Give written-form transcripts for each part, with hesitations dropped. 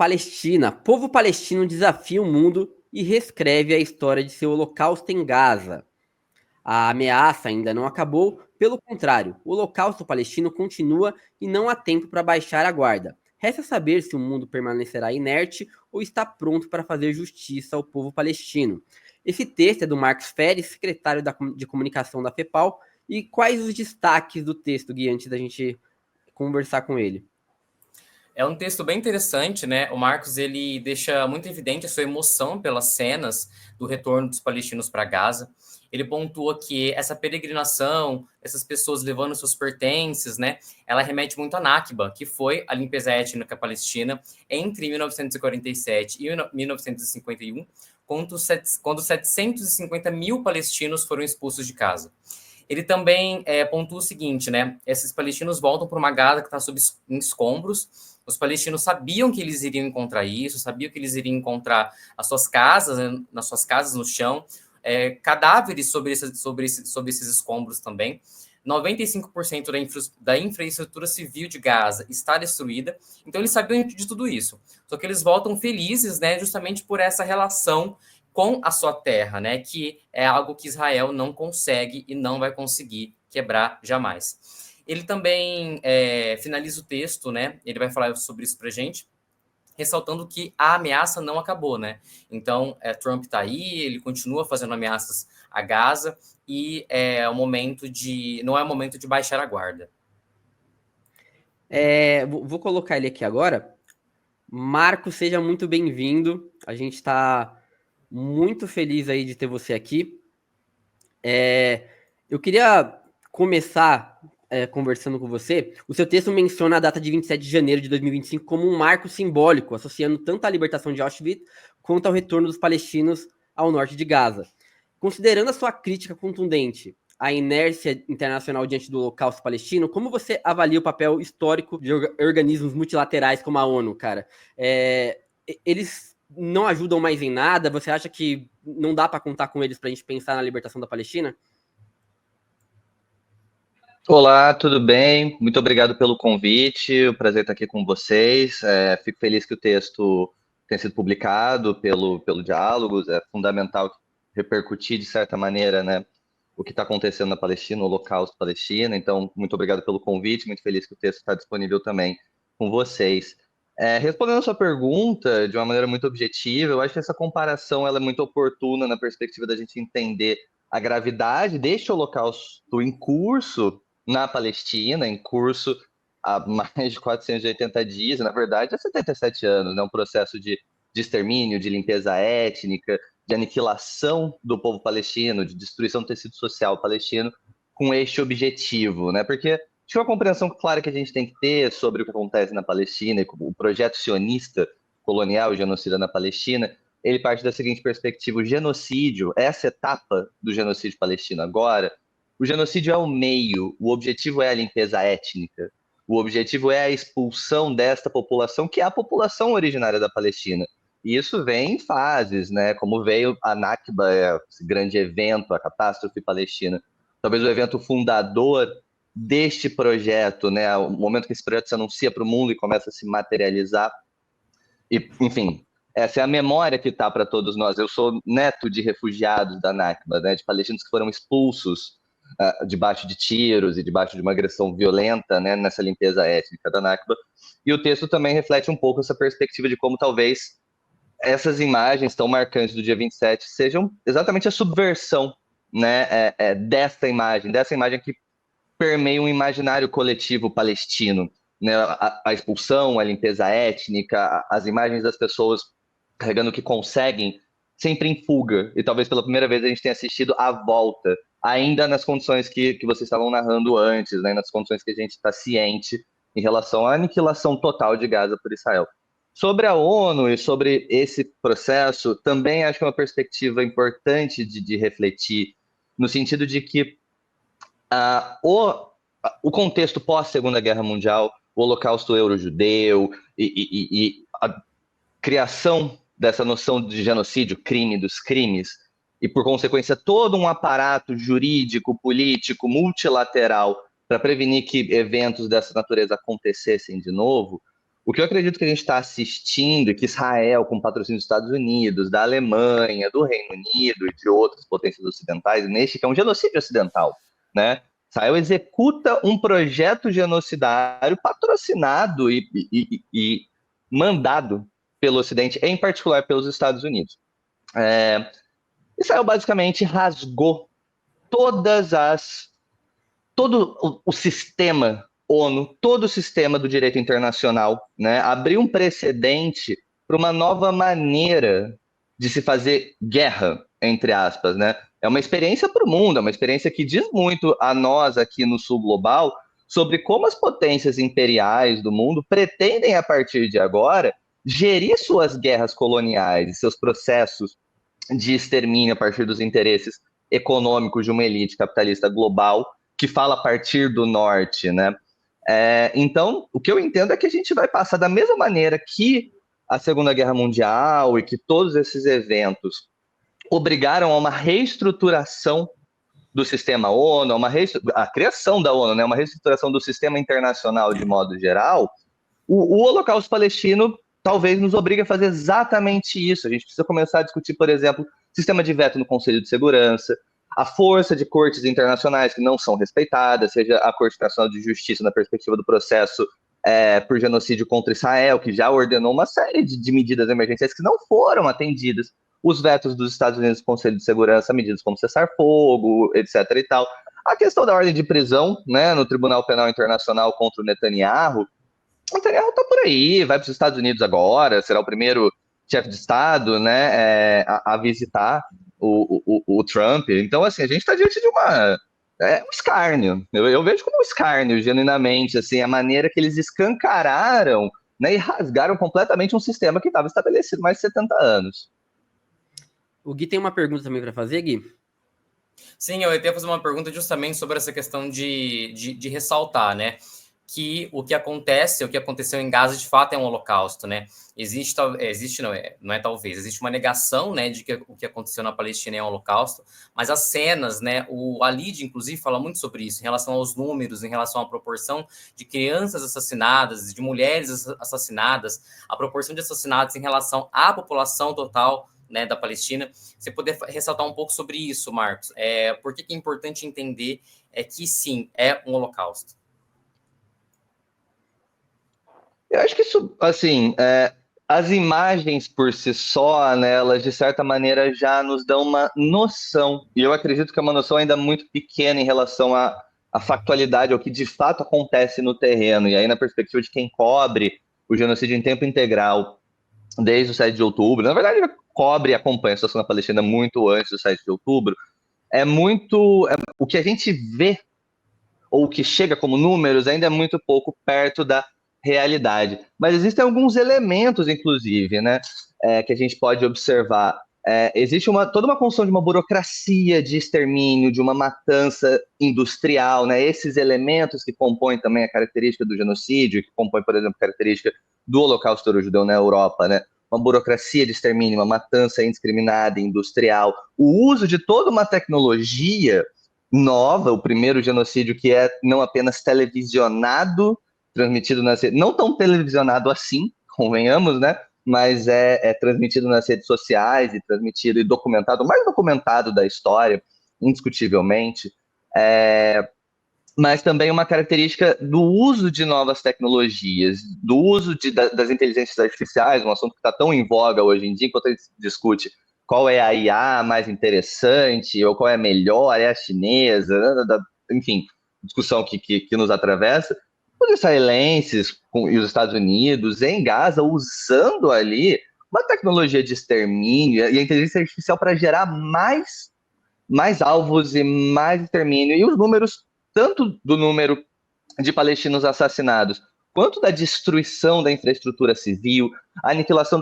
Palestina. Povo palestino desafia o mundo e reescreve a história de seu holocausto em Gaza. A ameaça ainda não acabou, pelo contrário, o holocausto palestino continua e não há tempo para baixar a guarda. Resta saber se o mundo permanecerá inerte ou está pronto para fazer justiça ao povo palestino. Esse texto é do Marcos Feres, secretário de comunicação da FEPAL. E quais os destaques do texto, Gui, antes da gente conversar com ele? É um texto bem interessante, né? O Marcos, ele deixa muito evidente a sua emoção pelas cenas do retorno dos palestinos para Gaza. Ele pontua que essa peregrinação, essas pessoas levando seus pertences, né? Ela remete muito à Nakba, que foi a limpeza étnica palestina entre 1947 e 1951, quando 750 mil palestinos foram expulsos de casa. Ele também pontua o seguinte, né? Esses palestinos voltam para uma Gaza que está sob escombros. Os palestinos sabiam que eles iriam encontrar isso, sabiam que eles iriam encontrar as suas casas, né, nas suas casas no chão, cadáveres sobre esses escombros também. 95% da infraestrutura civil de Gaza está destruída, então eles sabiam de tudo isso. Só que eles voltam felizes, né, justamente por essa relação com a sua terra, né, que é algo que Israel não consegue e não vai conseguir quebrar jamais. Ele também finaliza o texto, né? Ele vai falar sobre isso para a gente, ressaltando que a ameaça não acabou, né? Então, Trump está aí, ele continua fazendo ameaças a Gaza e não é o momento de baixar a guarda. Vou colocar ele aqui agora. Marco, seja muito bem-vindo. A gente está muito feliz aí de ter você aqui. Eu queria começar conversando com você. O seu texto menciona a data de 27 de janeiro de 2025 como um marco simbólico, associando tanto a libertação de Auschwitz quanto ao retorno dos palestinos ao norte de Gaza. Considerando a sua crítica contundente à inércia internacional diante do Holocausto palestino, como você avalia o papel histórico de organismos multilaterais como a ONU, cara? Eles não ajudam mais em nada? Você acha que não dá para contar com eles para a gente pensar na libertação da Palestina? Olá, tudo bem? Muito obrigado pelo convite. O prazer estar aqui com vocês. Fico feliz que o texto tenha sido publicado pelo Diálogos. É fundamental repercutir, de certa maneira, né, o que está acontecendo na Palestina, o Holocausto Palestina. Então, muito obrigado pelo convite. Muito feliz que o texto está disponível também com vocês. Respondendo a sua pergunta de uma maneira muito objetiva, eu acho que essa comparação ela é muito oportuna na perspectiva da gente entender a gravidade deste Holocausto em curso na Palestina, em curso há mais de 480 dias, na verdade há 77 anos, né? Um processo de extermínio, de limpeza étnica, de aniquilação do povo palestino, de destruição do tecido social palestino, com este objetivo, né? Porque acho que uma compreensão clara que a gente tem que ter sobre o que acontece na Palestina e o projeto sionista colonial e genocida na Palestina, ele parte da seguinte perspectiva: o genocídio, essa etapa do genocídio palestino agora, o genocídio é o meio, o objetivo é a limpeza étnica, o objetivo é a expulsão desta população, que é a população originária da Palestina. E isso vem em fases, né? Como veio a Nakba, esse grande evento, a catástrofe palestina. Talvez o evento fundador deste projeto, né? O momento que esse projeto se anuncia para o mundo e começa a se materializar. E, enfim, essa é a memória que está para todos nós. Eu sou neto de refugiados da Nakba, né? De palestinos que foram expulsos debaixo de tiros e debaixo de uma agressão violenta, né? Nessa limpeza étnica da Nakba. E o texto também reflete um pouco essa perspectiva de como talvez essas imagens tão marcantes do dia 27 sejam exatamente a subversão, né, dessa imagem que permeia um imaginário coletivo palestino, né, a expulsão, a limpeza étnica, as imagens das pessoas carregando o que conseguem, sempre em fuga, e talvez pela primeira vez a gente tenha assistido a volta, ainda nas condições que vocês estavam narrando antes, né, nas condições que a gente está ciente em relação à aniquilação total de Gaza por Israel. Sobre a ONU e sobre esse processo, também acho que é uma perspectiva importante de refletir, no sentido de que o contexto pós-Segunda Guerra Mundial, o Holocausto Euro-Judeu e a criação dessa noção de genocídio, crime dos crimes, e por consequência todo um aparato jurídico, político, multilateral para prevenir que eventos dessa natureza acontecessem de novo, O que eu acredito que a gente está assistindo, e que Israel, com patrocínio dos Estados Unidos, da Alemanha, do Reino Unido e de outras potências ocidentais, neste que é um genocídio ocidental, né? Israel executa um projeto genocidário patrocinado e mandado pelo Ocidente, em particular pelos Estados Unidos. Israel basicamente rasgou todo o sistema ONU, todo o sistema do direito internacional, né? Abriu um precedente para uma nova maneira de se fazer guerra, entre aspas, né? É uma experiência para o mundo, é uma experiência que diz muito a nós aqui no Sul Global sobre como as potências imperiais do mundo pretendem, a partir de agora, gerir suas guerras coloniais e seus processos de extermínio a partir dos interesses econômicos de uma elite capitalista global que fala a partir do norte, né? Então, o que eu entendo é que a gente vai passar da mesma maneira que a Segunda Guerra Mundial e que todos esses eventos obrigaram a uma reestruturação do sistema ONU, a criação da ONU, né? Uma reestruturação do sistema internacional de modo geral. O Holocausto Palestino talvez nos obrigue a fazer exatamente isso. A gente precisa começar a discutir, por exemplo, sistema de veto no Conselho de Segurança, a força de cortes internacionais que não são respeitadas, seja a Corte Internacional de Justiça na perspectiva do processo por genocídio contra Israel, que já ordenou uma série de medidas emergenciais que não foram atendidas, os vetos dos Estados Unidos no Conselho de Segurança, medidas como cessar-fogo, etc. e tal. A questão da ordem de prisão, né, no Tribunal Penal Internacional contra o Netanyahu está por aí, vai para os Estados Unidos agora, será o primeiro chefe de Estado, né, a visitar o Trump. Então, assim, a gente está diante de um escárnio. Eu vejo como um escárnio, genuinamente, assim, a maneira que eles escancararam, né, e rasgaram completamente um sistema que estava estabelecido há mais de 70 anos. O Gui tem uma pergunta também para fazer, Gui? Sim, eu ia fazer uma pergunta justamente sobre essa questão de ressaltar, né? Que o que aconteceu em Gaza, de fato, é um holocausto, né? Existe não é talvez, existe uma negação, né, de que o que aconteceu na Palestina é um holocausto, mas as cenas, né, o Alid, inclusive, fala muito sobre isso, em relação aos números, em relação à proporção de crianças assassinadas, de mulheres assassinadas, a proporção de assassinatos em relação à população total, né, da Palestina. Você poder ressaltar um pouco sobre isso, Marcos? Por que é importante entender que, sim, é um holocausto? Eu acho que isso, assim, as imagens por si só, né, elas de certa maneira já nos dão uma noção, e eu acredito que é uma noção ainda muito pequena em relação à factualidade, ao que de fato acontece no terreno, e aí na perspectiva de quem cobre o genocídio em tempo integral, desde o 7 de outubro, na verdade cobre e acompanha a situação na Palestina muito antes do 7 de outubro, o que a gente vê, ou o que chega como números, ainda é muito pouco perto da realidade. Mas existem alguns elementos, inclusive, né, que a gente pode observar. Existe toda uma construção de uma burocracia de extermínio, de uma matança industrial, né? Esses elementos que compõem também a característica do genocídio, que compõem, por exemplo, a característica do Holocausto Eurojudeu na Europa, né? Uma burocracia de extermínio, uma matança indiscriminada, industrial, o uso de toda uma tecnologia nova, o primeiro genocídio que é não apenas televisionado, transmitido nas redes, não tão televisionado assim, convenhamos, né? Mas é transmitido nas redes sociais e transmitido e documentado, o mais documentado da história, indiscutivelmente. Mas também uma característica do uso de novas tecnologias, do uso das inteligências artificiais, um assunto que está tão em voga hoje em dia, enquanto a gente discute qual é a IA mais interessante, ou qual é a melhor, é a chinesa, enfim, discussão que nos atravessa. Os israelenses e os Estados Unidos em Gaza usando ali uma tecnologia de extermínio e a inteligência artificial para gerar mais alvos e mais extermínio. E os números, tanto do número de palestinos assassinados, quanto da destruição da infraestrutura civil, a aniquilação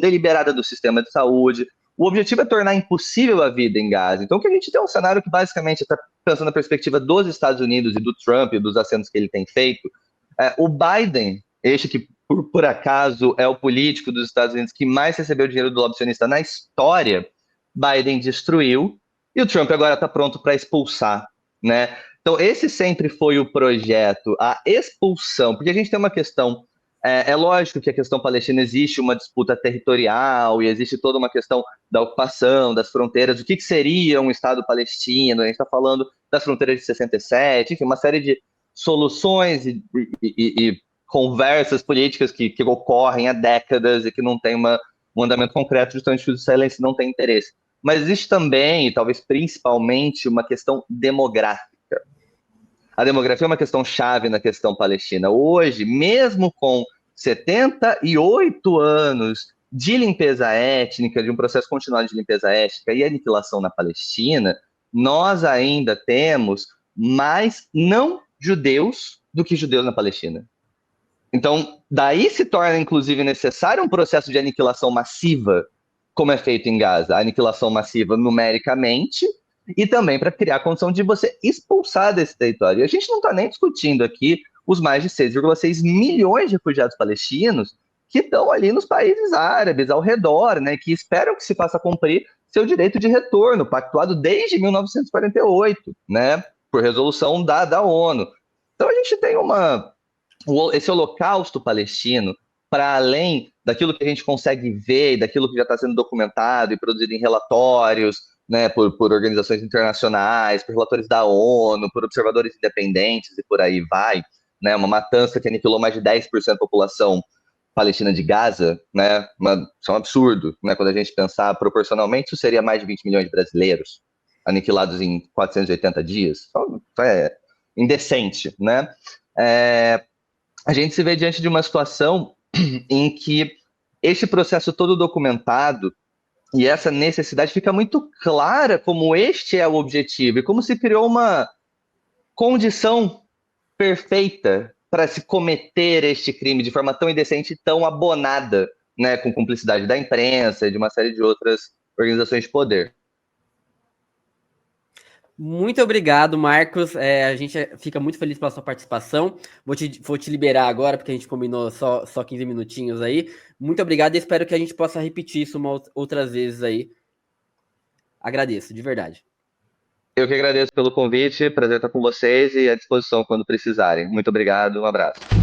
deliberada do sistema de saúde. O objetivo é tornar impossível a vida em Gaza. Então, o que a gente tem é um cenário que basicamente está pensando na perspectiva dos Estados Unidos e do Trump e dos acentos que ele tem feito. O Biden, este que por acaso é o político dos Estados Unidos que mais recebeu dinheiro do lobby sionista na história, Biden destruiu e o Trump agora está pronto para expulsar, né? Então, esse sempre foi o projeto, a expulsão, porque a gente tem uma questão É lógico que a questão palestina existe uma disputa territorial e existe toda uma questão da ocupação, das fronteiras, o que seria um Estado palestino, a gente está falando das fronteiras de 67, enfim, uma série de soluções e conversas políticas que ocorrem há décadas e que não tem um andamento concreto, justamente porque os israelenses não têm interesse. Mas existe também, e talvez principalmente, uma questão demográfica. A demografia é uma questão chave na questão palestina. Hoje, mesmo com 78 anos de limpeza étnica, de um processo continuado de limpeza étnica e aniquilação na Palestina, nós ainda temos mais não judeus do que judeus na Palestina. Então, daí se torna, inclusive, necessário um processo de aniquilação massiva, como é feito em Gaza. A aniquilação massiva numericamente, e também para criar a condição de você expulsar desse território. E a gente não está nem discutindo aqui os mais de 6,6 milhões de refugiados palestinos que estão ali nos países árabes, ao redor, né, que esperam que se faça cumprir seu direito de retorno, pactuado desde 1948, né, por resolução da ONU. Então a gente tem esse holocausto palestino, para além daquilo que a gente consegue ver, daquilo que já está sendo documentado e produzido em relatórios, né, por organizações internacionais, por relatores da ONU, por observadores independentes e por aí vai, né, uma matança que aniquilou mais de 10% da população palestina de Gaza, né, isso é um absurdo, né, quando a gente pensar proporcionalmente, isso seria mais de 20 milhões de brasileiros aniquilados em 480 dias, isso é indecente, né, a gente se vê diante de uma situação em que este processo todo documentado e essa necessidade fica muito clara como este é o objetivo e como se criou uma condição perfeita para se cometer este crime de forma tão indecente e tão abonada, né, com cumplicidade da imprensa e de uma série de outras organizações de poder. Muito obrigado, Marcos. A gente fica muito feliz pela sua participação. Vou te liberar agora, porque a gente combinou só 15 minutinhos aí. Muito obrigado e espero que a gente possa repetir isso outras vezes aí. Agradeço, de verdade. Eu que agradeço pelo convite, prazer estar com vocês e à disposição quando precisarem. Muito obrigado, um abraço.